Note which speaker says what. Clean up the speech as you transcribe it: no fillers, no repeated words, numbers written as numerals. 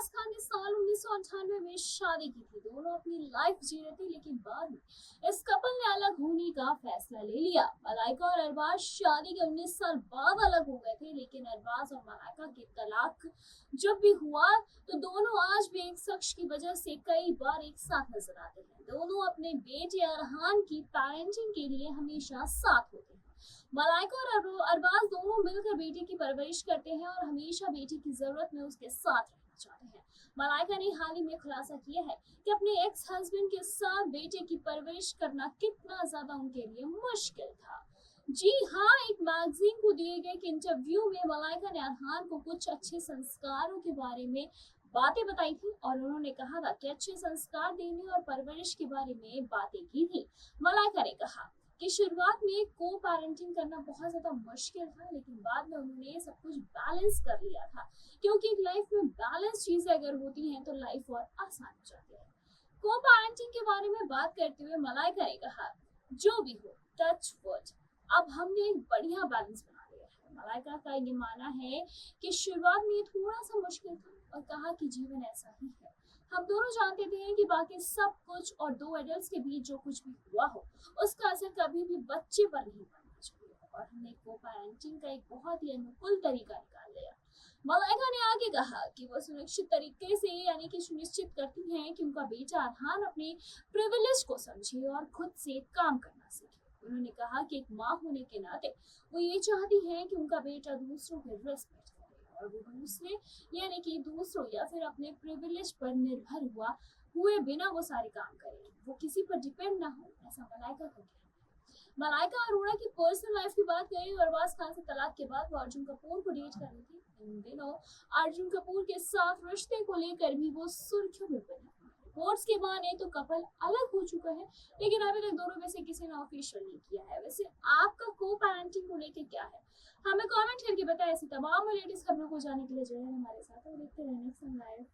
Speaker 1: अरबाज खान ने साल 1998 में शादी की थी। दोनों अपनी लाइफ जी रहे थे, लेकिन बाद में इस कपल ने अलग होने का फैसला ले लिया। मलाइका और अरबाज शादी के 19 साल बाद अलग हो गए थे, लेकिन अरबाज और मलाइका के तलाक जब भी हुआ तो दोनों आज भी एक शख्स की वजह से कई बार एक साथ नजर आते हैं। दोनों अपने बेटे अरहान की पेरेंटिंग के लिए हमेशा साथ होते हैं। मलाइका और अरबाज दोनों मिलकर बेटे की परवरिश करते हैं और हमेशा बेटे की जरूरत में उसके साथ रहना चाहते हैं। मलाइका ने हाल ही में खुलासा किया है कि अपने एक्स हस्बैंड के साथ बेटे की परवरिश करना कितना ज्यादा उनके लिए मुश्किल था। जी हाँ, एक मैगजीन को दिए गए एक इंटरव्यू में मलाइका ने अरहान को कुछ अच्छे संस्कारों के बारे में बातें बताई थी और उन्होंने कहा था कि अच्छे संस्कार देने और परवरिश के बारे में बातें की थी। मलाइका ने कहा कि शुरुआत में को पेरेंटिंग करना बहुत ज्यादा मुश्किल था, लेकिन बाद में उन्होंने सब कुछ बैलेंस कर लिया था, क्योंकि लाइफ में बैलेंस चीजें अगर होती हैं तो लाइफ और आसान हो जाती है। को पेरेंटिंग के बारे में बात करते हुए मलाइका ने कहा, जो भी हो, टच वुड, अब हमने एक बढ़िया बैलेंस बना लिया है। मलाइका का ये मानना है कि शुरुआत में थोड़ा सा मुश्किल था और कहा कि जीवन ऐसा ही है। हम दोनों जानते थे कि बाकी सब कुछ और दो एडल्ट्स के बीच जो कुछ भी हुआ हो उसका असर कभी भी बच्चे पर नहीं पड़ना चाहिए, और हमने को पेरेंटिंग का एक बहुत ही अनुकूल तरीका निकाल लिया। मलाइका ने आगे कहा कि वो सुनिश्चित तरीके से यानी कि सुनिश्चित करती हैं कि उनका बेटा अरहान अपने प्रिविलेज को समझे और खुद से काम करना सीखे। उन्होंने कहा कि एक माँ होने के नाते वो ये चाहती हैं कि उनका बेटा दूसरों के रिस्पेक्ट करे और वो दूसरे यानी कि दूसरों या फिर अपने प्रिविलेज पर निर्भर हुए बिना वो सारे काम करे, वो किसी पर डिपेंड ना हो, ऐसा मलाइका का कहना है। मलाइका अरोड़ा की पर्सनल लाइफ की बात करें, अरबाज खान से तलाक के बाद वो अर्जुन कपूर को डेट कर रही थी। इन दिनों अर्जुन कपूर के साथ रिश्ते को लेकर भी वो सुर्खियों में बनी। रिपोर्ट्स के माने तो कपल अलग हो चुका है, लेकिन अभी तक दोनों में से किसी ने ऑफिशियल नहीं किया है। वैसे आपका को पेरेंटिंग को लेकर क्या है, हमें कमेंट करके बताएं। ऐसी तमाम लेटेस्ट खबरों को जानने के लिए जो है हमारे साथ और देखते रहने लाइव।